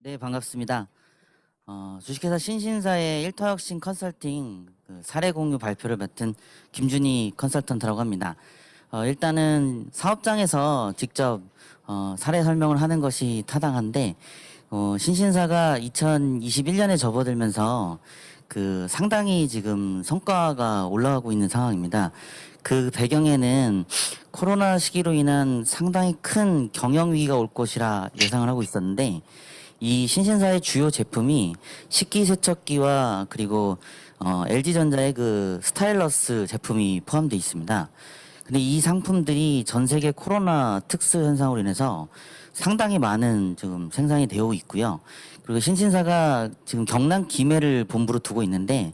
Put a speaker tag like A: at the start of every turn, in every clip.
A: 네, 반갑습니다. 주식회사 신신사의 일터혁신 컨설팅 사례 공유 발표를 맡은 김준희 컨설턴트라고 합니다. 일단은 사업장에서 직접 사례 설명을 하는 것이 타당한데 신신사가 2021년에 접어들면서 상당히 지금 성과가 올라가고 있는 상황입니다. 그 배경에는 코로나 시기로 인한 상당히 큰 경영 위기가 올 것이라 예상을 하고 있었는데 이 신신사의 주요 제품이 식기세척기와 그리고 LG전자의 스타일러스 제품이 포함되어 있습니다. 근데 이 상품들이 전 세계 코로나 특수 현상으로 인해서 상당히 많은 지금 생산이 되어 있고요. 그리고 신신사가 지금 경남 김해를 본부로 두고 있는데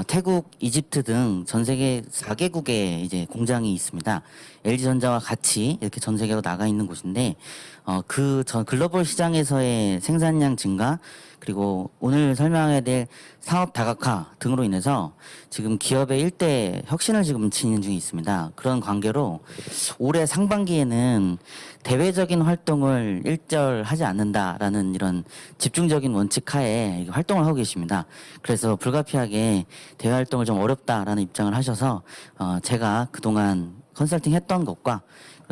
A: 태국, 이집트 등 전 세계 4개국에 이제 공장이 있습니다. LG전자와 같이 이렇게 전 세계로 나가 있는 곳인데 전 글로벌 시장에서의 생산량 증가 그리고 오늘 설명해야 될 사업 다각화 등으로 인해서 지금 기업의 일대 혁신을 지금 진행 중에 있습니다. 그런 관계로 올해 상반기에는 대외적인 활동을 일절하지 않는다라는 이런 집중적인 원칙 하에 활동을 하고 계십니다. 그래서 불가피하게 대외 활동을 좀 어렵다라는 입장을 하셔서 제가 그동안 컨설팅 했던 것과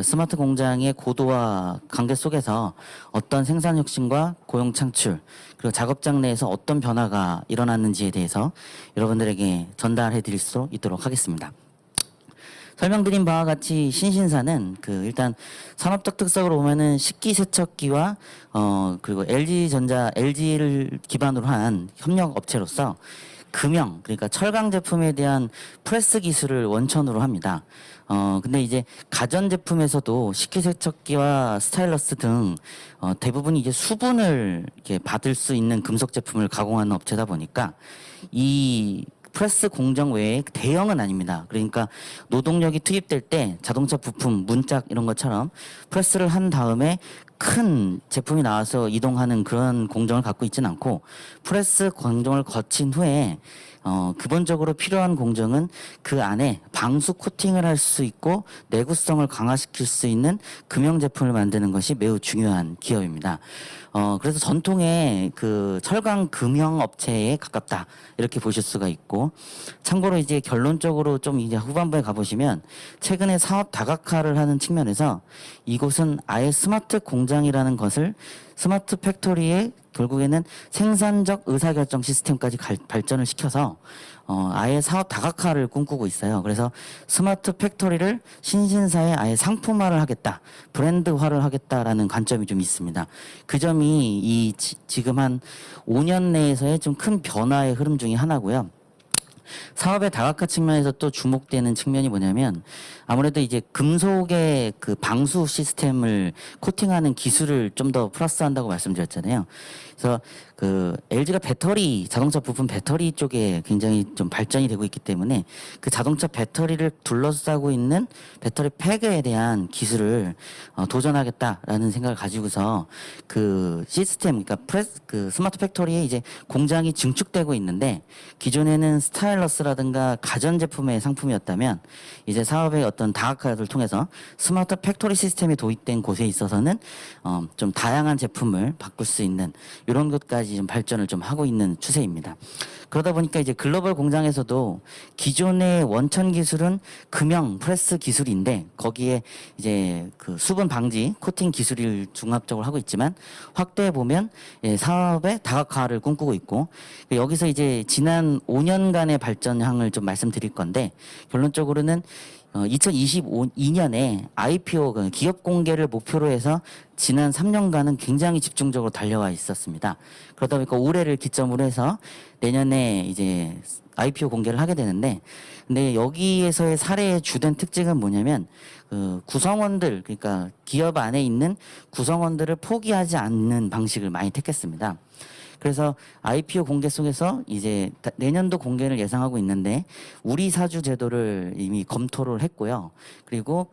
A: 스마트 공장의 고도화 관계 속에서 어떤 생산 혁신과 고용 창출 그리고 작업장 내에서 어떤 변화가 일어났는지에 대해서 여러분들에게 전달해 드릴 수 있도록 하겠습니다. 설명드린 바와 같이 신신사는 일단 산업적 특성으로 보면은 식기세척기와 그리고 LG를 기반으로 한 협력 업체로서 금형 그러니까 철강 제품에 대한 프레스 기술을 원천으로 합니다. 근데 이제 가전 제품에서도 식기세척기와 스타일러스 등 대부분 이제 수분을 이렇게 받을 수 있는 금속 제품을 가공하는 업체다 보니까 이 프레스 공정 외에 대형은 아닙니다. 그러니까 노동력이 투입될 때 자동차 부품, 문짝 이런 것처럼 프레스를 한 다음에 큰 제품이 나와서 이동하는 그런 공정을 갖고 있지는 않고 프레스 공정을 거친 후에 기본적으로 필요한 공정은 그 안에 방수 코팅을 할 수 있고 내구성을 강화시킬 수 있는 금형 제품을 만드는 것이 매우 중요한 기업입니다. 그래서 전통의 철강 금형 업체에 가깝다 이렇게 보실 수가 있고 참고로 이제 결론적으로 좀 이제 후반부에 가보시면 최근에 사업 다각화를 하는 측면에서 이곳은 아예 스마트 공장이라는 것을 스마트 팩토리에 결국에는 생산적 의사결정 시스템까지 발전을 시켜서 아예 사업 다각화를 꿈꾸고 있어요. 그래서 스마트 팩토리를 신신사에 아예 상품화를 하겠다, 브랜드화를 하겠다라는 관점이 좀 있습니다. 그 점이 지금 한 5년 내에서의 좀 큰 변화의 흐름 중에 하나고요. 사업의 다각화 측면에서 또 주목되는 측면이 뭐냐면 아무래도 이제 금속의 방수 시스템을 코팅하는 기술을 좀 더 플러스한다고 말씀드렸잖아요. 그래서 LG가 자동차 부품 배터리 쪽에 굉장히 좀 발전이 되고 있기 때문에 그 자동차 배터리를 둘러싸고 있는 배터리 팩에 대한 기술을 도전하겠다라는 생각을 가지고서 시스템, 그러니까 스마트 팩토리에 이제 공장이 증축되고 있는데 기존에는 스타일러스라든가 가전제품의 상품이었다면 이제 사업의 어떤 다각화를 통해서 스마트 팩토리 시스템이 도입된 곳에 있어서는 좀 다양한 제품을 바꿀 수 있는 이런 것까지 좀 발전을 좀 하고 있는 추세입니다. 그러다 보니까 이제 글로벌 공장에서도 기존의 원천 기술은 금형 프레스 기술인데 거기에 이제 수분 방지 코팅 기술을 종합적으로 하고 있지만 확대해 보면 사업의 다각화를 꿈꾸고 있고 여기서 이제 지난 5년간의 발전향을 좀 말씀드릴 건데 결론적으로는 2022년에 IPO 기업 공개를 목표로 해서 지난 3년간은 굉장히 집중적으로 달려와 있었습니다. 그러다 보니까 올해를 기점으로 해서 내년에 이제 IPO 공개를 하게 되는데 근데 여기에서의 사례의 주된 특징은 뭐냐면 구성원들 그러니까 기업 안에 있는 구성원들을 포기하지 않는 방식을 많이 택했습니다. 그래서 IPO 공개 속에서 이제 내년도 공개를 예상하고 있는데 우리 사주 제도를 이미 검토를 했고요. 그리고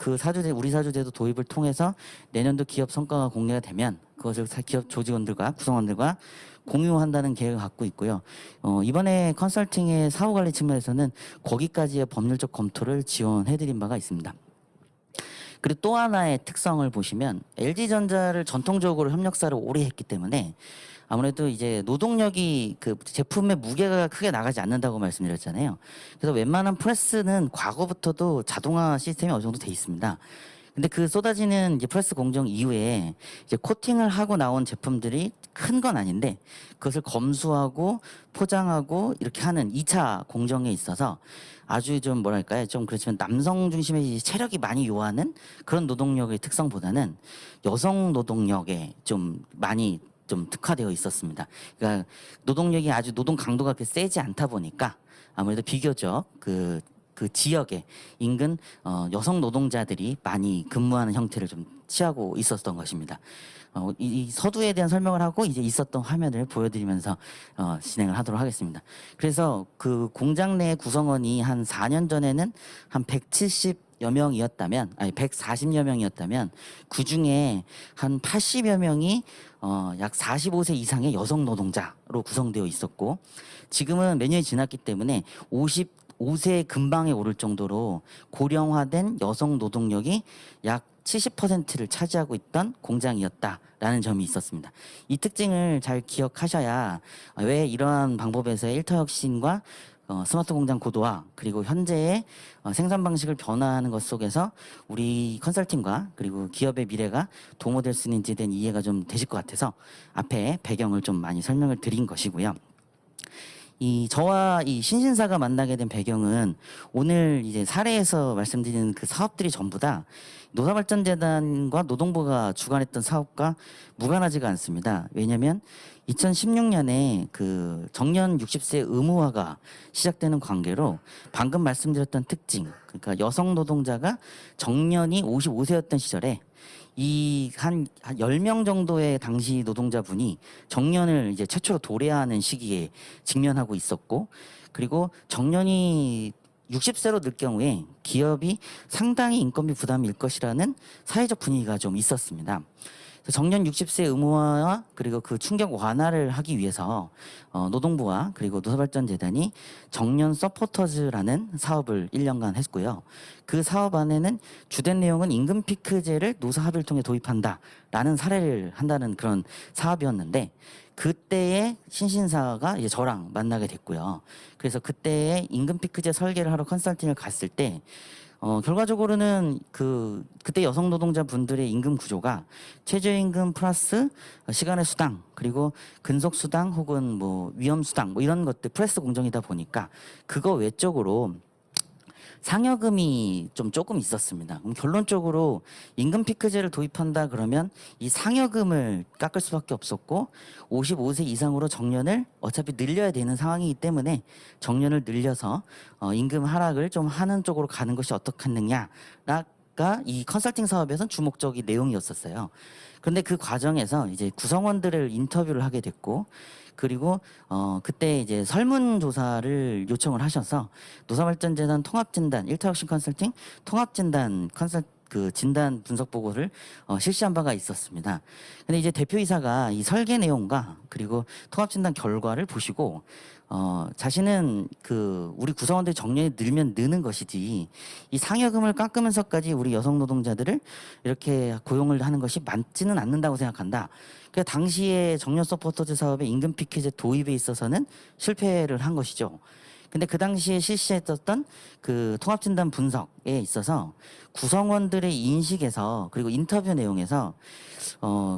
A: 우리 사주 제도 도입을 통해서 내년도 기업 성과가 공개가 되면 그것을 기업 조직원들과 구성원들과 공유한다는 계획을 갖고 있고요. 이번에 컨설팅의 사후관리 측면에서는 거기까지의 법률적 검토를 지원해드린 바가 있습니다. 그리고 또 하나의 특성을 보시면 LG전자를 전통적으로 협력사를 오래 했기 때문에 아무래도 이제 노동력이 그 제품의 무게가 크게 나가지 않는다고 말씀드렸잖아요. 그래서 웬만한 프레스는 과거부터도 자동화 시스템이 어느 정도 돼 있습니다. 근데 그 쏟아지는 이제 프레스 공정 이후에 이제 코팅을 하고 나온 제품들이 큰 건 아닌데 그것을 검수하고 포장하고 이렇게 하는 2차 공정에 있어서 아주 좀 뭐랄까요? 좀 그렇지만 남성 중심의 체력이 많이 요하는 그런 노동력의 특성보다는 여성 노동력에 좀 많이 좀 특화되어 있었습니다. 그러니까 노동력이 아주 노동 강도가 그렇게 세지 않다 보니까 아무래도 비교적 그 지역에 인근 여성 노동자들이 많이 근무하는 형태를 좀 취하고 있었던 것입니다. 이 서두에 대한 설명을 하고 이제 있었던 화면을 보여드리면서 진행을 하도록 하겠습니다. 그래서 그 공장 내 구성원이 한 4년 전에는 한 170여 명이었다면, 아니 140여 명이었다면 그 중에 한 80여 명이 약 45세 이상의 여성 노동자로 구성되어 있었고 지금은 몇 년이 지났기 때문에 55세 근방에 오를 정도로 고령화된 여성 노동력이 약 70%를 차지하고 있던 공장이었다라는 점이 있었습니다. 이 특징을 잘 기억하셔야 왜 이러한 방법에서의 일터혁신과 스마트 공장 고도화 그리고 현재의 생산 방식을 변화하는 것 속에서 우리 컨설팅과 그리고 기업의 미래가 도모될 수 있는지에 대한 이해가 좀 되실 것 같아서 앞에 배경을 좀 많이 설명을 드린 것이고요. 저와 이 신신사가 만나게 된 배경은 오늘 이제 사례에서 말씀드리는 그 사업들이 전부 다 노사발전재단과 노동부가 주관했던 사업과 무관하지가 않습니다. 왜냐하면 2016년에 그 정년 60세 의무화가 시작되는 관계로 방금 말씀드렸던 특징, 그러니까 여성 노동자가 정년이 55세였던 시절에 이 한 10명 정도의 당시 노동자분이 정년을 이제 최초로 도래하는 시기에 직면하고 있었고 그리고 정년이 60세로 늘 경우에 기업이 상당히 인건비 부담일 것이라는 사회적 분위기가 좀 있었습니다. 정년 60세 의무화와 그리고 그 충격 완화를 하기 위해서 노동부와 그리고 노사발전재단이 정년 서포터즈라는 사업을 1년간 했고요. 그 사업 안에는 주된 내용은 임금 피크제를 노사 합의를 통해 도입한다라는 사례를 한다는 그런 사업이었는데 그때의 신신사가 이제 저랑 만나게 됐고요. 그래서 그때의 임금 피크제 설계를 하러 컨설팅을 갔을 때 결과적으로는 그때 여성 노동자 분들의 임금 구조가 최저임금 플러스 시간의 수당 그리고 근속 수당 혹은 뭐 위험 수당 뭐 이런 것들 프레스 공정이다 보니까 그거 외적으로 상여금이 좀 조금 있었습니다. 그럼 결론적으로 임금 피크제를 도입한다 그러면 이 상여금을 깎을 수밖에 없었고 55세 이상으로 정년을 어차피 늘려야 되는 상황이기 때문에 정년을 늘려서 임금 하락을 좀 하는 쪽으로 가는 것이 어떻겠느냐가 이 컨설팅 사업에선 주목적인 내용이었었어요. 그런데 그 과정에서 이제 구성원들을 인터뷰를 하게 됐고 그리고 그때 이제 설문조사를 요청을 하셔서 노사발전재단 통합진단 일타혁신 컨설팅 통합진단 그 진단 분석 보고를 실시한 바가 있었습니다. 근데 이제 대표이사가 이 설계 내용과 그리고 통합진단 결과를 보시고 자신은 우리 구성원들이 정년이 늘면 느는 것이지 이 상여금을 깎으면서까지 우리 여성 노동자들을 이렇게 고용을 하는 것이 맞지는 않는다고 생각한다. 그래서 당시에 정년 서포터즈 사업의 임금 피크제 도입에 있어서는 실패를 한 것이죠. 근데 그 당시에 실시했었던 그 통합진단 분석에 있어서 구성원들의 인식에서 그리고 인터뷰 내용에서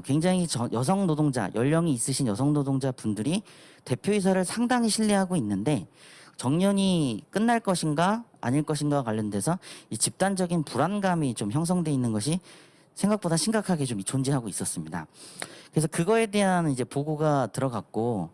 A: 굉장히 여성 노동자 연령이 있으신 여성 노동자 분들이 대표이사를 상당히 신뢰하고 있는데 정년이 끝날 것인가 아닐 것인가와 관련돼서 이 집단적인 불안감이 좀 형성돼 있는 것이 생각보다 심각하게 좀 존재하고 있었습니다. 그래서 그거에 대한 이제 보고가 들어갔고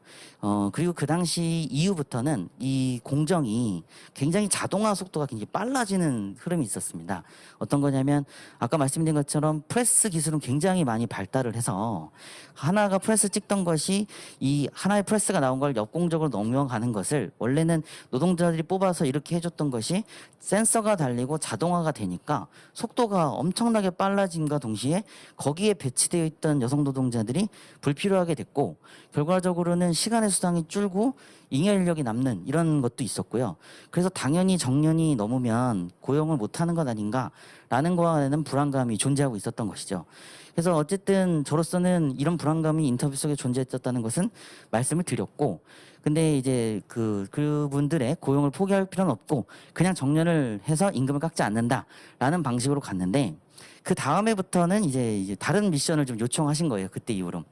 A: 그리고 그 당시 이후부터는 이 공정이 굉장히 자동화 속도가 굉장히 빨라지는 흐름이 있었습니다. 어떤 거냐면 아까 말씀드린 것처럼 프레스 기술은 굉장히 많이 발달을 해서 하나가 프레스 찍던 것이 이 하나의 프레스가 나온 걸 역공적으로 넘어가는 것을 원래는 노동자들이 뽑아서 이렇게 해줬던 것이 센서가 달리고 자동화가 되니까 속도가 엄청나게 빨라짐과 동시에 거기에 배치되어 있던 여성 노동자들이 인력들이 불필요하게 됐고 결과적으로는 시간의 수당이 줄고 잉여 인력이 남는 이런 것도 있었고요. 그래서 당연히 정년이 넘으면 고용을 못하는 것 아닌가라는 거와 관련된 불안감이 존재하고 있었던 것이죠. 그래서 어쨌든 저로서는 이런 불안감이 인터뷰 속에 존재했었다는 것은 말씀을 드렸고, 근데 이제 그분들의 고용을 포기할 필요는 없고 그냥 정년을 해서 임금을 깎지 않는다라는 방식으로 갔는데, 그 다음에부터는 이제 다른 미션을 좀 요청하신 거예요. 그때 이후로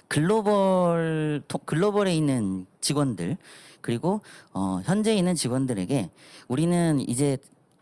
A: 글로벌에 있는 직원들 그리고 현재 있는 직원들에게 우리는 이제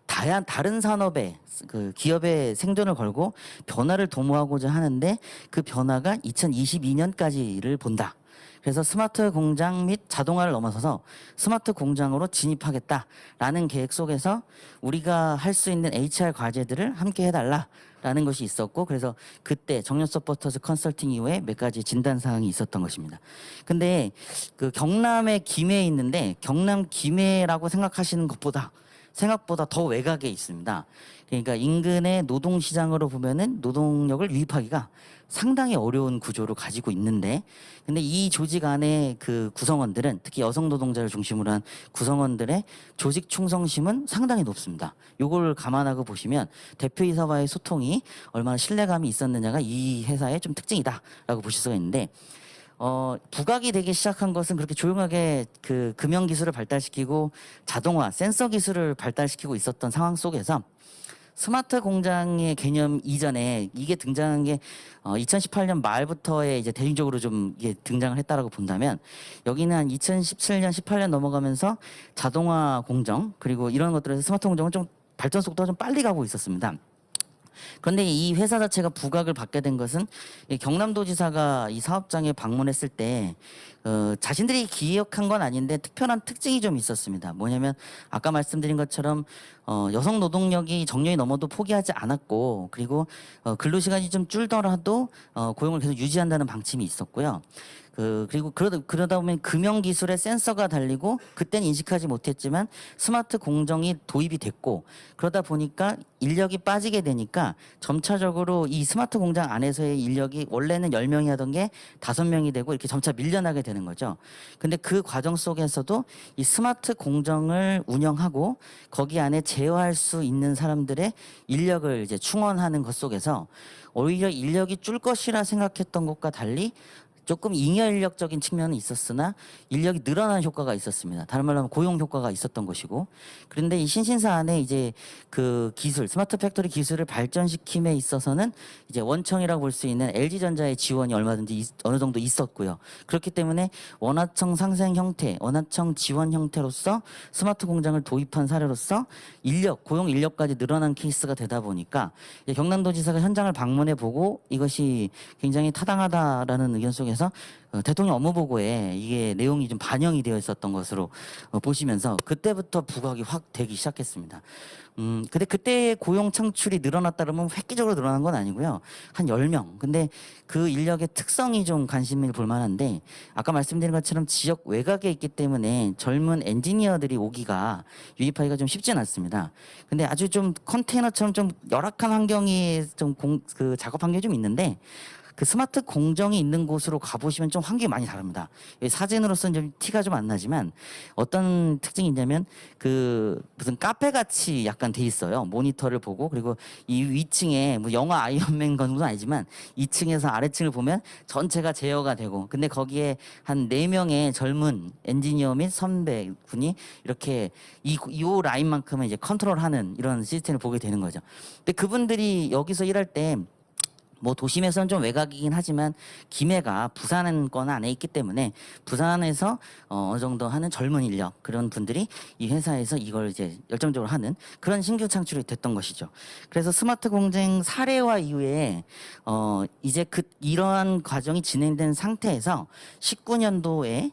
A: 다른 산업의 그 기업의 생존을 걸고 변화를 도모하고자 하는데 그 변화가 2022년까지를 본다. 그래서 스마트 공장 및 자동화를 넘어서서 스마트 공장으로 진입하겠다라는 계획 속에서 우리가 할 수 있는 HR 과제들을 함께 해달라라는 것이 있었고, 그래서 그때 정년 서포터즈 컨설팅 이후에 몇 가지 진단 사항이 있었던 것입니다. 근데 그 경남의 김해에 있는데 경남 김해라고 생각하시는 것보다 생각보다 더 외곽에 있습니다. 그러니까 인근의 노동시장으로 보면은 노동력을 유입하기가 상당히 어려운 구조를 가지고 있는데, 근데 이 조직 안에 그 구성원들은 특히 여성 노동자를 중심으로 한 구성원들의 조직 충성심은 상당히 높습니다. 요걸 감안하고 보시면 대표이사와의 소통이 얼마나 신뢰감이 있었느냐가 이 회사의 좀 특징이다라고 보실 수가 있는데, 부각이 되기 시작한 것은 그렇게 조용하게 그 금형 기술을 발달시키고 자동화, 센서 기술을 발달시키고 있었던 상황 속에서 스마트 공장의 개념 이전에 이게 등장한 게 2018년 말부터에 이제 대중적으로 좀 이게 등장을 했다라고 본다면, 여기는 한 2017년, 18년 넘어가면서 자동화 공정 그리고 이런 것들에서 스마트 공정은 좀 발전 속도가 좀 빨리 가고 있었습니다. 그런데 이 회사 자체가 부각을 받게 된 것은 이 경남도지사가 이 사업장에 방문했을 때 자신들이 기억한 건 아닌데 특별한 특징이 좀 있었습니다. 뭐냐면 아까 말씀드린 것처럼 여성 노동력이 정년이 넘어도 포기하지 않았고, 그리고 근로시간이 좀 줄더라도 고용을 계속 유지한다는 방침이 있었고요. 그리고 그러다 보면 금형 기술에 센서가 달리고 그때는 인식하지 못했지만 스마트 공정이 도입이 됐고, 그러다 보니까 인력이 빠지게 되니까 점차적으로 이 스마트 공장 안에서의 인력이 원래는 10명이 하던 게 5명이 되고 이렇게 점차 밀려나게 되는 거죠. 근데 그 과정 속에서도 이 스마트 공정을 운영하고 거기 안에 제어할 수 있는 사람들의 인력을 이제 충원하는 것 속에서 오히려 인력이 줄 것이라 생각했던 것과 달리 조금 잉여 인력적인 측면은 있었으나 인력이 늘어나는 효과가 있었습니다. 다른 말로 하면 고용 효과가 있었던 것이고, 그런데 이 신신사 안에 이제 그 기술, 스마트 팩토리 기술을 발전시킴에 있어서는 이제 원청이라고 볼 수 있는 LG전자의 지원이 얼마든지 어느 정도 있었고요. 그렇기 때문에 원하청 상생 형태, 원하청 지원 형태로서 스마트 공장을 도입한 사례로서 고용 인력까지 늘어난 케이스가 되다 보니까 경남도지사가 현장을 방문해 보고 이것이 굉장히 타당하다라는 의견 속에서 대통령 업무보고에 이게 내용이 좀 반영이 되어 있었던 것으로 보시면서 그때부터 부각이 확 되기 시작했습니다. 근데 그때 고용 창출이 늘어났다 그러면 획기적으로 늘어난 건 아니고요. 한 10명. 근데 그 인력의 특성이 좀 관심을 볼 만한데, 아까 말씀드린 것처럼 지역 외곽에 있기 때문에 젊은 엔지니어들이 오기가 유입하기가 좀 쉽진 않습니다. 근데 아주 좀 컨테이너처럼 좀 열악한 환경이 좀 작업 환경이 좀 있는데, 그 스마트 공정이 있는 곳으로 가보시면 좀 환경이 많이 다릅니다. 사진으로서는 좀 티가 좀 안 나지만 어떤 특징이 있냐면 그 무슨 카페 같이 약간 돼 있어요. 모니터를 보고, 그리고 이 위층에 뭐 영화 아이언맨 건은 아니지만 2층에서 아래층을 보면 전체가 제어가 되고, 근데 거기에 한 4명의 젊은 엔지니어 및 선배분이 이렇게 이 라인만큼은 이제 컨트롤하는 이런 시스템을 보게 되는 거죠. 근데 그분들이 여기서 일할 때 뭐 도심에서는 좀 외곽이긴 하지만 김해가 부산권 안에 있기 때문에 부산에서 어느 정도 하는 젊은 인력, 그런 분들이 이 회사에서 이걸 이제 열정적으로 하는 그런 신규 창출이 됐던 것이죠. 그래서 스마트 공장 사례화 이후에 이제 이러한 과정이 진행된 상태에서 19년도에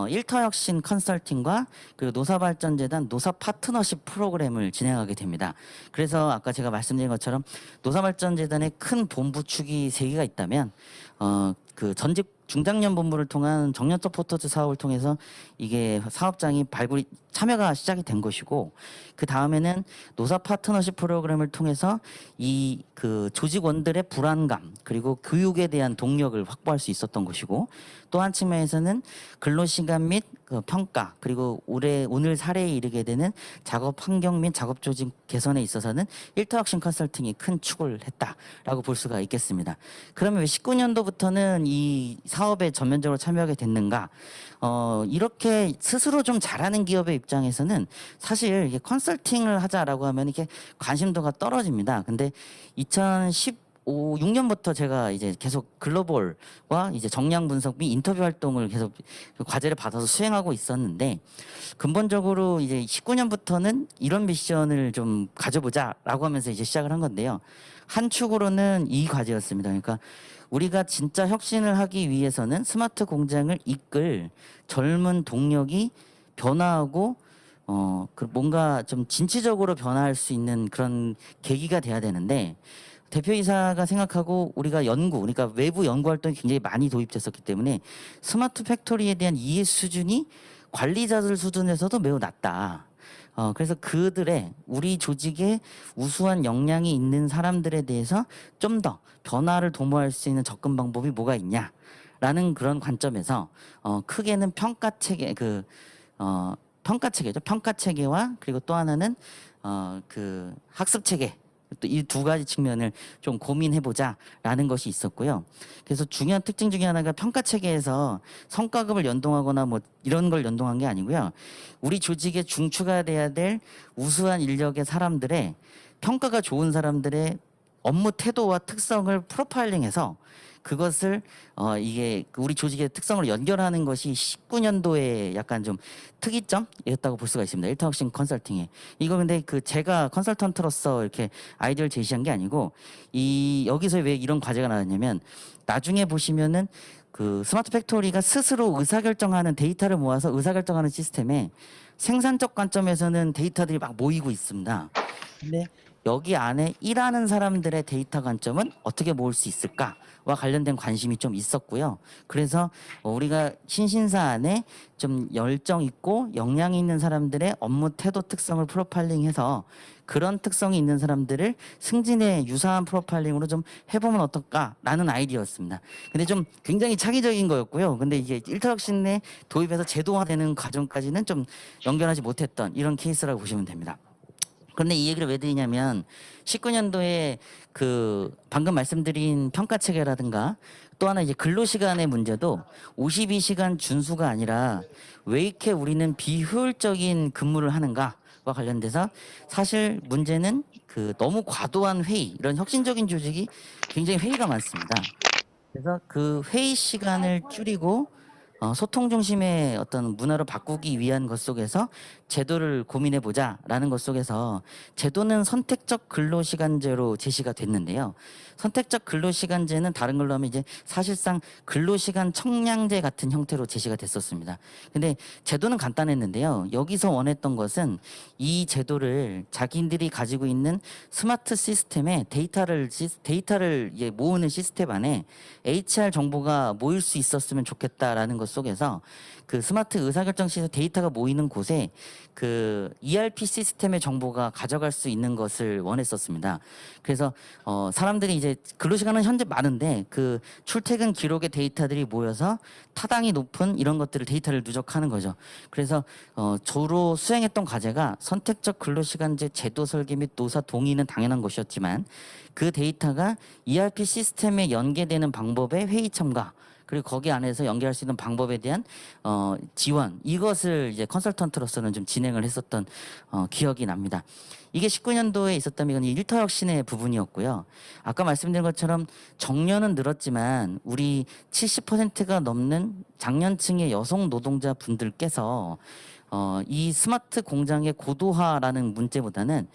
A: 일터혁신 컨설팅과 그리고 노사발전재단 노사 파트너십 프로그램을 진행하게 됩니다. 그래서 아까 제가 말씀드린 것처럼 노사발전재단의 큰 본부 축이 3개가 있다면 그 중장년 본부를 통한 정년 서포터즈 사업을 통해서 이게 사업장이 참여가 시작이 된 것이고, 그 다음에는 노사 파트너십 프로그램을 통해서 이 그 조직원들의 불안감 그리고 교육에 대한 동력을 확보할 수 있었던 것이고, 또 한 측면에서는 근로시간 및 그 평가 그리고 오늘 사례에 이르게 되는 작업 환경 및 작업 조직 개선에 있어서는 일터혁신 컨설팅이 큰 축을 했다라고 볼 수가 있겠습니다. 그러면 왜 19년도부터는 이 사업에 전면적으로 참여하게 됐는가? 이렇게 스스로 좀 잘하는 기업의 입장에서는 사실 이게 컨설팅을 하자라고 하면 이게 관심도가 떨어집니다. 근데 6년부터 제가 이제 계속 글로벌과 이제 정량 분석 및 인터뷰 활동을 계속 과제를 받아서 수행하고 있었는데, 근본적으로 이제 19년부터는 이런 미션을 좀 가져보자라고 하면서 이제 시작을 한 건데요. 한 축으로는 이 과제였습니다. 그러니까 우리가 진짜 혁신을 하기 위해서는 스마트 공장을 이끌 젊은 동력이 변화하고 뭔가 좀 진취적으로 변화할 수 있는 그런 계기가 돼야 되는데, 대표이사가 생각하고 우리가 그러니까 외부 연구 활동이 굉장히 많이 도입됐었기 때문에 스마트 팩토리에 대한 이해 수준이 관리자들 수준에서도 매우 낮다. 그래서 우리 조직에 우수한 역량이 있는 사람들에 대해서 좀 더 변화를 도모할 수 있는 접근 방법이 뭐가 있냐라는 그런 관점에서 크게는 평가 체계죠. 평가 체계와 그리고 또 하나는 그 학습 체계. 또 이 두 가지 측면을 좀 고민해보자라는 것이 있었고요. 그래서 중요한 특징 중에 하나가 평가 체계에서 성과급을 연동하거나 뭐 이런 걸 연동한 게 아니고요. 우리 조직에 중추가 돼야 될 우수한 인력의 사람들의 평가가 좋은 사람들의 업무 태도와 특성을 프로파일링해서 그것을 이게 우리 조직의 특성을 연결하는 것이 19년도에 약간 좀 특이점이었다고 볼 수가 있습니다. 일터혁신 컨설팅에. 이거 근데 제가 컨설턴트로서 이렇게 아이디어를 제시한 게 아니고, 여기서 왜 이런 과제가 나왔냐면, 나중에 보시면은 그 스마트 팩토리가 스스로 의사결정하는 데이터를 모아서 의사결정하는 시스템에 생산적 관점에서는 데이터들이 막 모이고 있습니다. 근데 여기 안에 일하는 사람들의 데이터 관점은 어떻게 모을 수 있을까와 관련된 관심이 좀 있었고요. 그래서 우리가 신신사 안에 좀 열정 있고 역량 있는 사람들의 업무 태도 특성을 프로파일링해서 그런 특성이 있는 사람들을 승진에 유사한 프로파일링으로 좀 해보면 어떨까라는 아이디어였습니다. 근데 좀 굉장히 창의적인 거였고요. 근데 이게 일터혁신에 도입해서 제도화되는 과정까지는 좀 연결하지 못했던 이런 케이스라고 보시면 됩니다. 그런데 이 얘기를 왜 드리냐면, 19년도에 방금 말씀드린 평가 체계라든가 또 하나 이제 근로시간의 문제도 52시간 준수가 아니라 왜 이렇게 우리는 비효율적인 근무를 하는가와 관련돼서 사실 문제는 너무 과도한 회의, 이런 혁신적인 조직이 굉장히 회의가 많습니다. 그래서 그 회의 시간을 줄이고 소통 중심의 어떤 문화로 바꾸기 위한 것 속에서 제도를 고민해 보자라는 것 속에서, 제도는 선택적 근로시간제로 제시가 됐는데요. 선택적 근로시간제는 다른 걸로 하면 이제 사실상 근로시간 청량제 같은 형태로 제시가 됐었습니다. 근데 제도는 간단했는데요. 여기서 원했던 것은 이 제도를 자기들이 가지고 있는 스마트 시스템에 데이터를 모으는 시스템 안에 HR 정보가 모일 수 있었으면 좋겠다라는 것 속에서, 그 스마트 의사결정 시스템 데이터가 모이는 곳에 그 ERP 시스템의 정보가 가져갈 수 있는 것을 원했었습니다. 그래서 사람들이 이제 근로시간은 현재 많은데 그 출퇴근 기록의 데이터들이 모여서 타당이 높은 이런 데이터를 누적하는 거죠. 그래서 주로 수행했던 과제가 선택적 근로시간제 제도 설계 및 노사 동의는 당연한 것이었지만, 그 데이터가 ERP 시스템에 연계되는 방법의 회의 참가, 그리고 거기 안에서 연결할 수 있는 방법에 대한 지원, 이것을 이제 컨설턴트로서는 좀 진행을 했었던 기억이 납니다. 이게 19년도에 있었다면 이건 일터혁신의 부분이었고요. 아까 말씀드린 것처럼 정년은 늘었지만 우리 70%가 넘는 장년층의 여성 노동자 분들께서 이 스마트 공장의 고도화라는 문제보다는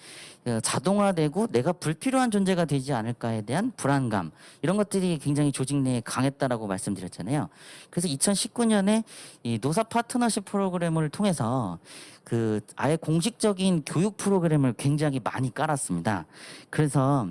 A: 자동화되고 내가 불필요한 존재가 되지 않을까에 대한 불안감, 이런 것들이 굉장히 조직 내에 강했다라고 말씀드렸잖아요. 그래서 2019년에 이 노사 파트너십 프로그램을 통해서 아예 공식적인 교육 프로그램을 굉장히 많이 깔았습니다. 그래서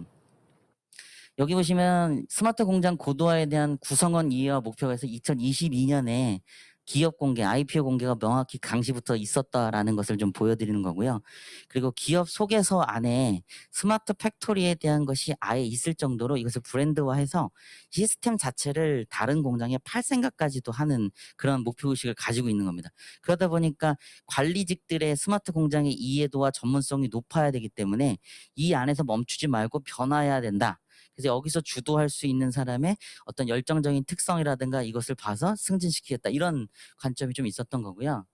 A: 여기 보시면 스마트 공장 고도화에 대한 구성원 이해와 목표가 있어 2022년에 기업 공개, IPO 공개가 명확히 강시부터 있었다라는 것을 좀 보여드리는 거고요. 그리고 기업 소개서 안에 스마트 팩토리에 대한 것이 아예 있을 정도로 이것을 브랜드화해서 시스템 자체를 다른 공장에 팔 생각까지도 하는 그런 목표의식을 가지고 있는 겁니다. 그러다 보니까 관리직들의 스마트 공장의 이해도와 전문성이 높아야 되기 때문에 이 안에서 멈추지 말고 변화해야 된다. 그래서 여기서 주도할 수 있는 사람의 어떤 열정적인 특성이라든가 이것을 봐서 승진시키겠다. 이런 관점이 좀 있었던 거고요.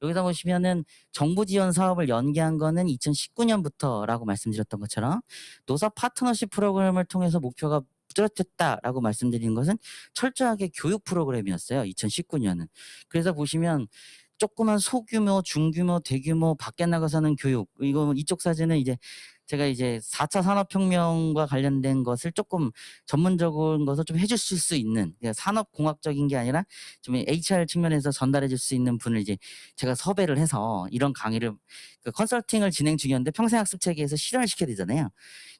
A: 여기다 보시면은 정부 지원 사업을 연계한 거는 2019년부터라고 말씀드렸던 것처럼 노사 파트너십 프로그램을 통해서 목표가 뚜렷했다라고 말씀드리는 것은 철저하게 교육 프로그램이었어요. 2019년은. 그래서 보시면 조그만 소규모, 중규모, 대규모 밖에 나가서는 교육. 이쪽 사진은 이제 제가 이제 4차 산업혁명과 관련된 것을 조금 전문적인 것을 좀 해줄 수 있는 산업공학적인 게 아니라 좀 HR 측면에서 전달해 줄 수 있는 분을 이제 제가 섭외를 해서 이런 강의를 그 컨설팅을 진행 중이었는데 평생학습 체계에서 실현을 시켜야 되잖아요.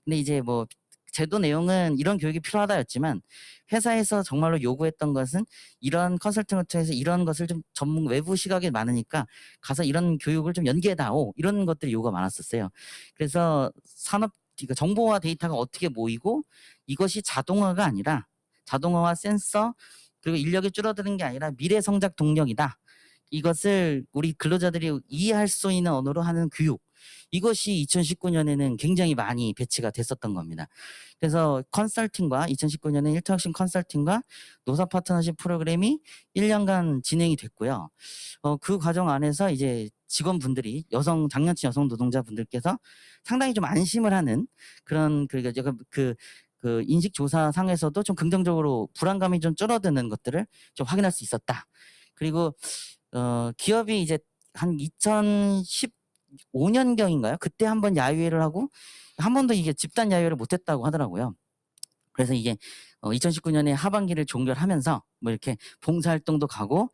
A: 근데 이제 뭐 제도 내용은 이런 교육이 필요하다였지만 회사에서 정말로 요구했던 것은 이런 컨설팅을 통해서 이런 것을 좀 전문 외부 시각이 많으니까 가서 이런 교육을 좀 연계해다오 이런 것들이 요구가 많았었어요. 그래서 그러니까 정보와 데이터가 어떻게 모이고 이것이 자동화가 아니라 자동화와 센서 그리고 인력이 줄어드는 게 아니라 미래 성장 동력이다. 이것을 우리 근로자들이 이해할 수 있는 언어로 하는 교육. 이것이 2019년에는 굉장히 많이 배치가 됐었던 겁니다. 그래서 컨설팅과 2019년에 일터혁신 컨설팅과 노사 파트너십 프로그램이 1년간 진행이 됐고요. 그 과정 안에서 이제 직원분들이 장년층 여성 노동자분들께서 상당히 좀 안심을 하는 그런 그 인식 조사상에서도 좀 긍정적으로 불안감이 좀 줄어드는 것들을 좀 확인할 수 있었다. 그리고 기업이 이제 한 2015년경인가요? 그때 한번 야유회를 하고 한 번도 이게 집단 야유회를 못했다고 하더라고요. 그래서 이게 2019년에 하반기를 종결하면서 뭐 이렇게 봉사활동도 가고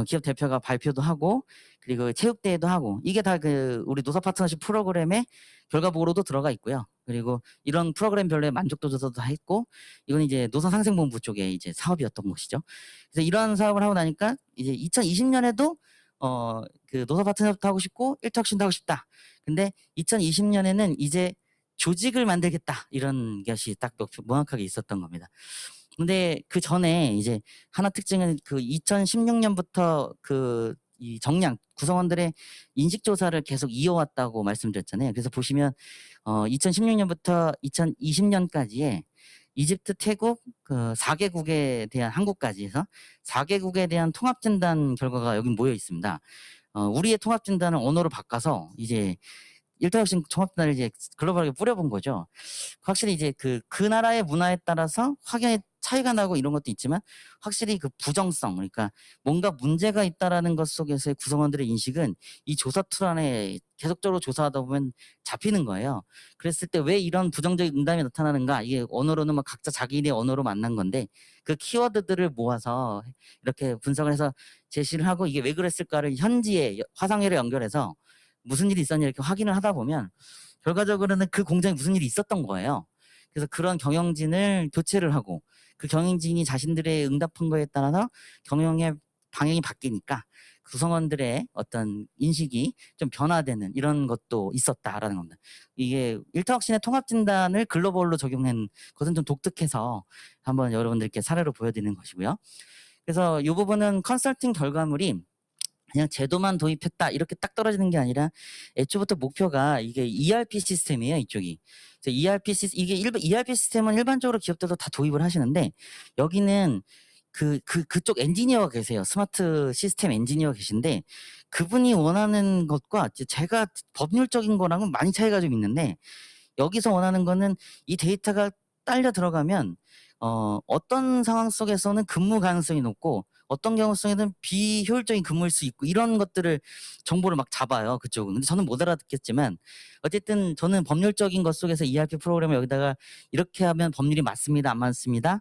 A: 기업 대표가 발표도 하고 그리고 체육대회도 하고 이게 다 그 우리 노사 파트너십 프로그램의 결과 보고로도 들어가 있고요. 그리고 이런 프로그램별로의 만족도 조사도 다 했고 이건 이제 노사상생본부 쪽에 이제 사업이었던 것이죠. 그래서 이러한 사업을 하고 나니까 이제 2020년에도 그 노사 파트너십도 하고 싶고 일터혁신도 하고 싶다. 근데 2020년에는 이제 조직을 만들겠다 이런 것이 딱 명확하게 있었던 겁니다. 근데 그 전에 이제 하나 특징은 그 2016년부터 이 정량 구성원들의 인식 조사를 계속 이어왔다고 말씀드렸잖아요. 그래서 보시면 2016년부터 2020년까지의 이집트, 태국 그 4개국에 대한 한국까지 해서 4개국에 대한 통합 진단 결과가 여기 모여 있습니다. 우리의 통합 진단을 언어로 바꿔서 이제 일타혁신 통합진단을 이제 글로벌하게 뿌려본 거죠. 확실히 이제 그 나라의 문화에 따라서 확연히 차이가 나고 이런 것도 있지만 확실히 그 부정성 그러니까 뭔가 문제가 있다라는 것 속에서의 구성원들의 인식은 이 조사 툴 안에 계속적으로 조사하다 보면 잡히는 거예요. 그랬을 때 왜 이런 부정적인 응답이 나타나는가 이게 언어로는 막 각자 자기의 언어로 만난 건데 그 키워드들을 모아서 이렇게 분석을 해서 제시를 하고 이게 왜 그랬을까를 현지의 화상회로 연결해서 무슨 일이 있었냐 이렇게 확인을 하다 보면 결과적으로는 그 공장에 무슨 일이 있었던 거예요. 그래서 그런 경영진을 교체를 하고 그 경영진이 자신들의 응답한 거에 따라서 경영의 방향이 바뀌니까 구성원들의 어떤 인식이 좀 변화되는 이런 것도 있었다라는 겁니다. 이게 일타혁신의 통합진단을 글로벌로 적용한 것은 좀 독특해서 한번 여러분들께 사례로 보여드리는 것이고요. 그래서 이 부분은 컨설팅 결과물이 그냥 제도만 도입했다 이렇게 딱 떨어지는 게 아니라 애초부터 목표가 이게 ERP 시스템이에요 이쪽이. 이게 ERP 시스템은 일반적으로 기업들도 다 도입을 하시는데 여기는 그쪽 엔지니어가 계세요. 스마트 시스템 엔지니어 계신데 그분이 원하는 것과 제가 법률적인 거랑은 많이 차이가 좀 있는데 여기서 원하는 거는 이 데이터가 딸려 들어가면 어떤 상황 속에서는 근무 가능성이 높고 어떤 경우 속에는 비효율적인 근무일 수 있고 이런 것들을 정보를 막 잡아요 그쪽은. 근데 저는 못 알아듣겠지만 어쨌든 저는 법률적인 것 속에서 ERP 프로그램을 여기다가 이렇게 하면 법률이 맞습니다 안 맞습니다.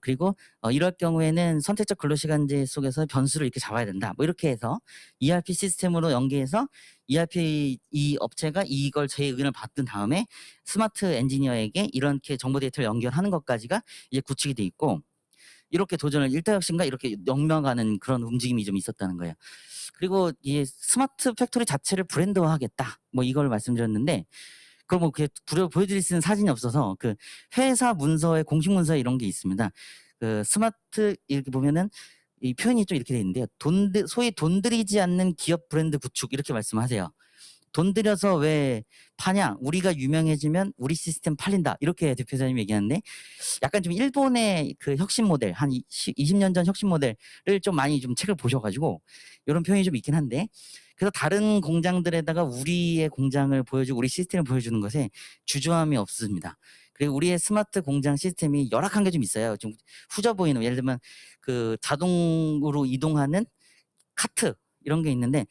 A: 그리고 이럴 경우에는 선택적 근로시간제 속에서 변수를 이렇게 잡아야 된다. 뭐 이렇게 해서 ERP 시스템으로 연계해서 ERP 이 업체가 이걸 제 의견을 받은 다음에 스마트 엔지니어에게 이렇게 정보 데이터를 연결하는 것까지가 이제 구축이 돼 있고 이렇게 도전을 일타역신과 이렇게 엮어가는 그런 움직임이 좀 있었다는 거예요. 그리고 이 스마트 팩토리 자체를 브랜드화하겠다. 뭐 이걸 말씀드렸는데 그걸 뭐 그게 보여드릴 수 있는 사진이 없어서 그 회사 문서에 공식 문서에 이런 게 있습니다. 그 스마트 이렇게 보면은 이 표현이 좀 이렇게 돼 있는데요. 소위 돈 들이지 않는 기업 브랜드 구축 이렇게 말씀하세요. 돈 들여서 왜 파냐? 우리가 유명해지면 우리 시스템 팔린다. 이렇게 대표자님이 얘기하는데 약간 좀 일본의 그 혁신 모델 한 20년 전 혁신 모델을 좀 많이 좀 책을 보셔가지고 이런 표현이 좀 있긴 한데 그래서 다른 공장들에다가 우리의 공장을 보여주고 우리 시스템을 보여주는 것에 주저함이 없습니다. 그리고 우리의 스마트 공장 시스템이 열악한 게 좀 있어요. 좀 후져 보이는 예를 들면 그 자동으로 이동하는 카트 이런 게 있는데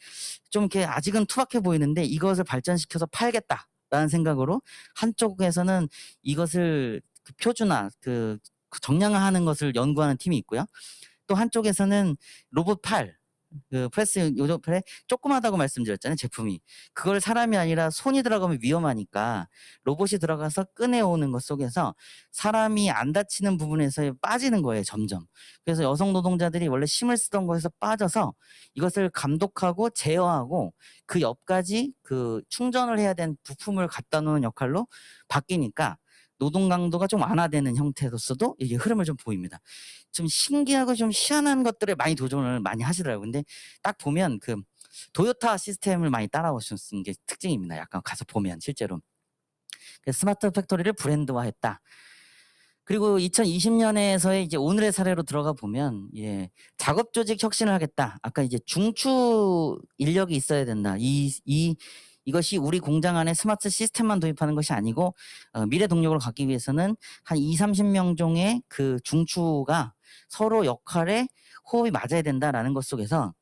A: 좀 이렇게 아직은 투박해 보이는데 이것을 발전시켜서 팔겠다라는 생각으로 한쪽에서는 이것을 그 표준화 그 정량화하는 것을 연구하는 팀이 있고요. 또 한쪽에서는 로봇 팔 그 프레스 요즘에 조그마하다고 말씀드렸잖아요 제품이. 그걸 사람이 아니라 손이 들어가면 위험하니까 로봇이 들어가서 꺼내오는 것 속에서 사람이 안 다치는 부분에서 빠지는 거예요 점점. 그래서 여성 노동자들이 원래 힘을 쓰던 곳에서 빠져서 이것을 감독하고 제어하고 그 옆까지 그 충전을 해야 되는 부품을 갖다 놓는 역할로 바뀌니까 노동 강도가 좀 완화되는 형태로서도 이게 흐름을 좀 보입니다. 좀 신기하고 좀 희한한 것들에 많이 도전을 많이 하시더라고요. 근데 딱 보면 그 도요타 시스템을 많이 따라오셨는 게 특징입니다. 약간 가서 보면 실제로. 스마트 팩토리를 브랜드화했다. 그리고 2020년에서의 이제 오늘의 사례로 들어가 보면 예, 작업 조직 혁신을 하겠다. 아까 이제 중추 인력이 있어야 된다. 이것이 우리 공장 안에 스마트 시스템만 도입하는 것이 아니고 미래 동력을 갖기 위해서는 한 30명 종의 그 중추가 서로 역할에 호흡이 맞아야 된다라는 것 속에서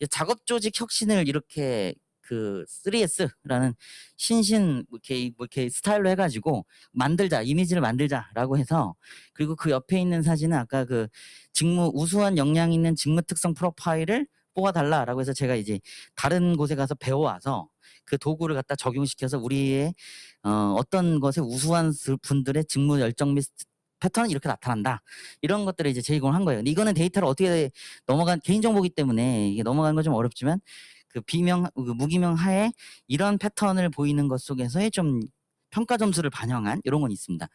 A: 작업 조직 혁신을 이렇게 그 3S라는 신신 이렇게 스타일로 해가지고 만들자 이미지를 만들자라고 해서 그리고 그 옆에 있는 사진은 아까 그 직무 우수한 역량 있는 직무 특성 프로파일을 뽑아달라라고 해서 제가 이제 다른 곳에 가서 배워와서 그 도구를 갖다 적용시켜서 우리의 어떤 것에 우수한 분들의 직무 열정 및 패턴은 이렇게 나타난다. 이런 것들을 이제 제공을 한 거예요. 근데 이거는 데이터를 어떻게 개인정보이기 때문에 이게 넘어가는 건 좀 어렵지만 그 무기명 하에 이런 패턴을 보이는 것 속에서의 좀 평가 점수를 반영한 이런 건 있습니다.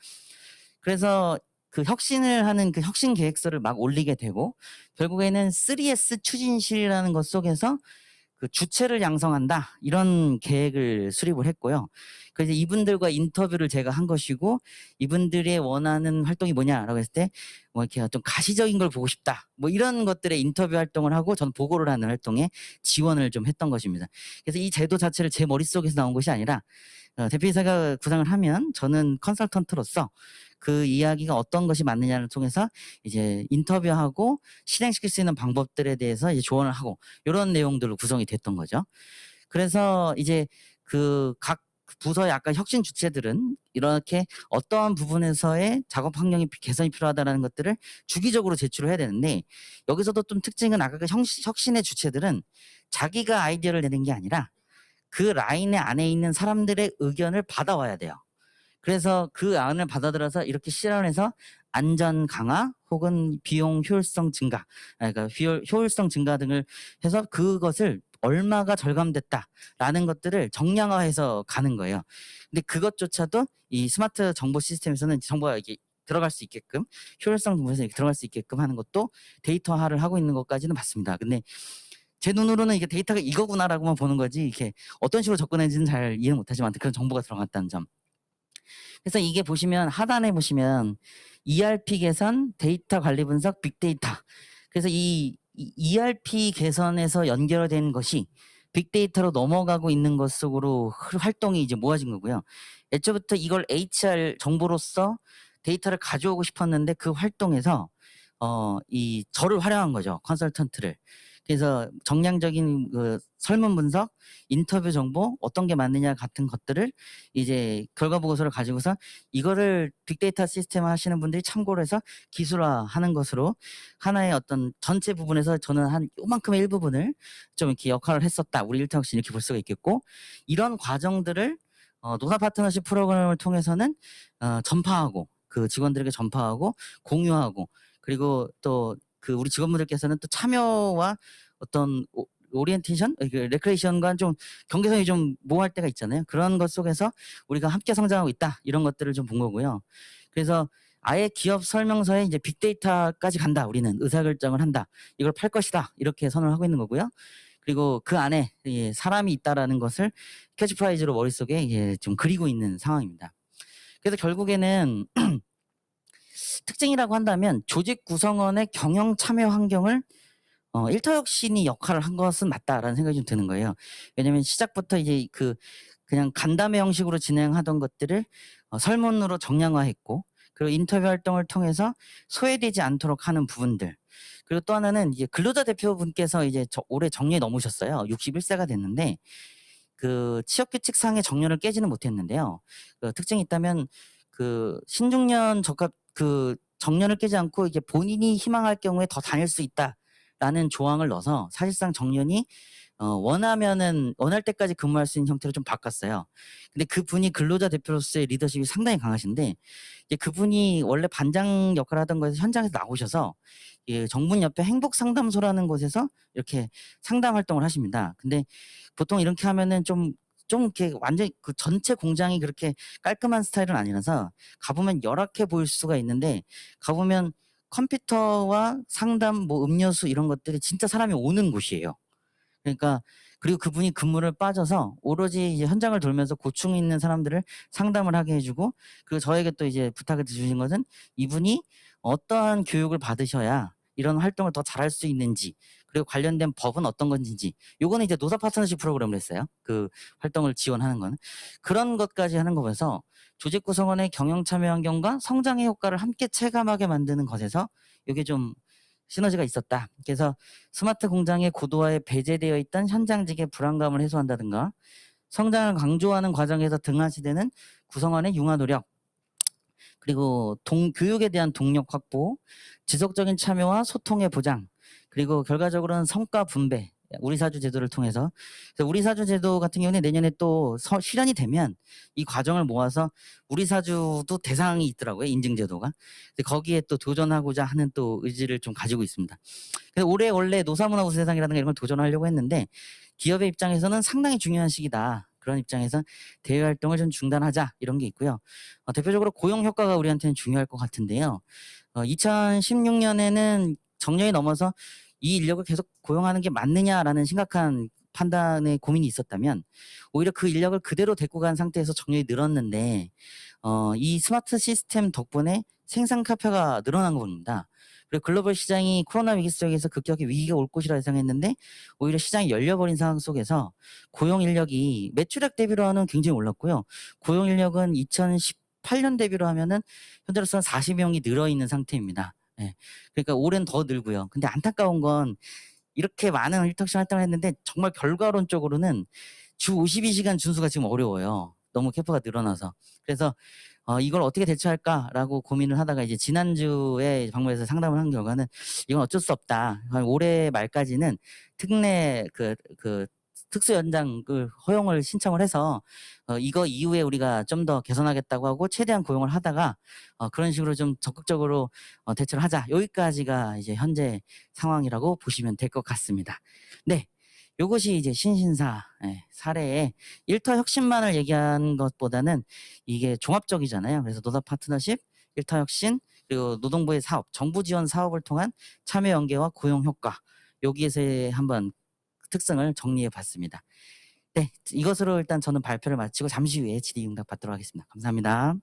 A: 그래서 그 혁신을 하는 그 혁신 계획서를 막 올리게 되고 결국에는 3S 추진실이라는 것 속에서 그 주체를 양성한다 이런 계획을 수립을 했고요. 그래서 이분들과 인터뷰를 제가 한 것이고 이분들의 원하는 활동이 뭐냐라고 했을 때 뭐 이렇게 좀 가시적인 걸 보고 싶다 뭐 이런 것들의 인터뷰 활동을 하고 전 보고를 하는 활동에 지원을 좀 했던 것입니다. 그래서 이 제도 자체를 제 머릿속에서 나온 것이 아니라 대표이사가 구상을 하면 저는 컨설턴트로서 그 이야기가 어떤 것이 맞느냐를 통해서 이제 인터뷰하고 실행시킬 수 있는 방법들에 대해서 이제 조언을 하고 이런 내용들로 구성이 됐던 거죠. 그래서 이제 그 각 부서의 아까 혁신 주체들은 이렇게 어떠한 부분에서의 작업 환경이 개선이 필요하다는 것들을 주기적으로 제출을 해야 되는데 여기서도 좀 특징은 아까 그 혁신의 주체들은 자기가 아이디어를 내는 게 아니라 그 라인 안에 있는 사람들의 의견을 받아와야 돼요. 그래서 그 안을 받아들여서 이렇게 실현해서 안전 강화 혹은 비용 효율성 증가, 그러니까 효율성 증가 등을 해서 그것을 얼마가 절감됐다라는 것들을 정량화해서 가는 거예요. 근데 그것조차도 이 스마트 정보 시스템에서는 정보가 이게 들어갈 수 있게끔 효율성 부분에서 들어갈 수 있게끔 하는 것도 데이터화를 하고 있는 것까지는 맞습니다. 근데 제 눈으로는 이게 데이터가 이거구나라고만 보는 거지 이게 어떤 식으로 접근했는지는 잘 이해 못하지만 그런 정보가 들어갔다는 점. 그래서 이게 보시면 하단에 보시면 ERP 개선, 데이터 관리 분석, 빅데이터. 그래서 이 ERP 개선에서 연결된 것이 빅데이터로 넘어가고 있는 것 속으로 활동이 이제 모아진 거고요. 애초부터 이걸 HR 정보로서 데이터를 가져오고 싶었는데 그 활동에서 이 저를 활용한 거죠. 컨설턴트를. 그래서 정량적인 그 설문 분석, 인터뷰 정보 어떤 게 맞느냐 같은 것들을 이제 결과 보고서를 가지고서 이거를 빅데이터 시스템 하시는 분들이 참고를 해서 기술화하는 것으로 하나의 어떤 전체 부분에서 저는 한 요만큼의 일부분을 좀 이렇게 역할을 했었다. 우리 일타역시 이렇게 볼 수가 있겠고, 이런 과정들을 노사 파트너십 프로그램을 통해서는 전파하고, 그 직원들에게 전파하고 공유하고, 그리고 또 그 우리 직원분들께서는 또 참여와 어떤 오리엔테이션, 레크레이션과 좀 경계선이 좀 모호할 때가 있잖아요. 그런 것 속에서 우리가 함께 성장하고 있다, 이런 것들을 좀 본 거고요. 그래서 아예 기업 설명서에 이제 빅데이터까지 간다, 우리는 의사결정을 한다, 이걸 팔 것이다, 이렇게 선언을 하고 있는 거고요. 그리고 그 안에 사람이 있다라는 것을 캐치프라이즈로 머릿속에 좀 그리고 있는 상황입니다. 그래서 결국에는 특징이라고 한다면 조직 구성원의 경영 참여 환경을 일터혁신이 역할을 한 것은 맞다라는 생각이 좀 드는 거예요. 왜냐하면 시작부터 이제 그냥 간담회 형식으로 진행하던 것들을 설문으로 정량화했고, 그리고 인터뷰 활동을 통해서 소외되지 않도록 하는 부분들. 그리고 또 하나는 이제 근로자 대표분께서 이제 올해 정년이 넘으셨어요. 61세가 됐는데 그 취업규칙상의 정년을 깨지는 못했는데요. 그 특징이 있다면 그 신중년 적합 그 정년을 깨지 않고 이게 본인이 희망할 경우에 더 다닐 수 있다라는 조항을 넣어서 사실상 정년이 원할 때까지 근무할 수 있는 형태로 좀 바꿨어요. 근데 그분이 근로자 대표로서의 리더십이 상당히 강하신데, 이제 그분이 원래 반장 역할을 하던 거에서 현장에서 나오셔서 정분 옆에 행복상담소라는 곳에서 이렇게 상담 활동을 하십니다. 근데 보통 이렇게 하면은 좀 이렇게 완전히 그 전체 공장이 그렇게 깔끔한 스타일은 아니라서 가보면 열악해 보일 수가 있는데, 가보면 컴퓨터와 상담, 뭐 음료수 이런 것들이 진짜 사람이 오는 곳이에요. 그러니까 그리고 그분이 근무를 빠져서 오로지 이제 현장을 돌면서 고충 있는 사람들을 상담을 하게 해주고, 그리고 저에게 또 이제 부탁을 주신 것은 이분이 어떠한 교육을 받으셔야 이런 활동을 더 잘할 수 있는지, 그리고 관련된 법은 어떤 건지, 요거는 이제 노사 파트너십 프로그램을 했어요. 그 활동을 지원하는 거는 그런 것까지 하는 거여서 조직 구성원의 경영 참여 환경과 성장의 효과를 함께 체감하게 만드는 것에서 이게 좀 시너지가 있었다. 그래서 스마트 공장의 고도화에 배제되어 있던 현장직의 불안감을 해소한다든가, 성장을 강조하는 과정에서 등한시되는 구성원의 융화 노력, 그리고 교육에 대한 동력 확보, 지속적인 참여와 소통의 보장, 그리고 결과적으로는 성과 분배, 우리사주 제도를 통해서. 그래서 우리사주 제도 같은 경우는 내년에 또 실현이 되면 이 과정을 모아서 우리사주도 대상이 있더라고요, 인증제도가. 거기에 또 도전하고자 하는 또 의지를 좀 가지고 있습니다. 그래서 올해 원래 노사문화 우수대상이라는 이런 걸 도전하려고 했는데, 기업의 입장에서는 상당히 중요한 시기다, 그런 입장에서 대외 활동을 좀 중단하자, 이런 게 있고요. 대표적으로 고용 효과가 우리한테는 중요할 것 같은데요. 2016년에는 정년이 넘어서 이 인력을 계속 고용하는 게 맞느냐라는 심각한 판단에 고민이 있었다면, 오히려 그 인력을 그대로 데리고 간 상태에서 정년이 늘었는데, 이 스마트 시스템 덕분에 생산 카파가 늘어난 겁니다. 그리고 글로벌 시장이 코로나 위기 속에서 급격히 위기가 올 것이라 예상했는데 오히려 시장이 열려버린 상황 속에서 고용 인력이 매출액 대비로는 굉장히 올랐고요. 고용 인력은 2018년 대비로 하면은 현재로서는 40명이 늘어 있는 상태입니다. 예. 그러니까 올해는 더 늘고요. 근데 안타까운 건 이렇게 많은 일턱시 활동을 했는데 정말 결과론적으로는 주 52시간 준수가 지금 어려워요. 너무 캐파가 늘어나서. 그래서 이걸 어떻게 대처할까라고 고민을 하다가 이제 지난주에 방문해서 상담을 한 결과는 이건 어쩔 수 없다. 올해 말까지는 특례 특수 연장을 허용을 신청을 해서 이거 이후에 우리가 좀 더 개선하겠다고 하고 최대한 고용을 하다가 그런 식으로 좀 적극적으로 대처를 하자. 여기까지가 이제 현재 상황이라고 보시면 될 것 같습니다. 네. 요것이 이제 신신사 사례의 일터 혁신만을 얘기한 것보다는 이게 종합적이잖아요. 그래서 노사 파트너십, 일터 혁신, 그리고 노동부의 사업, 정부 지원 사업을 통한 참여 연계와 고용 효과, 여기에서의 한번 특성을 정리해 봤습니다. 네, 이것으로 일단 저는 발표를 마치고 잠시 후에 질의응답 받도록 하겠습니다. 감사합니다.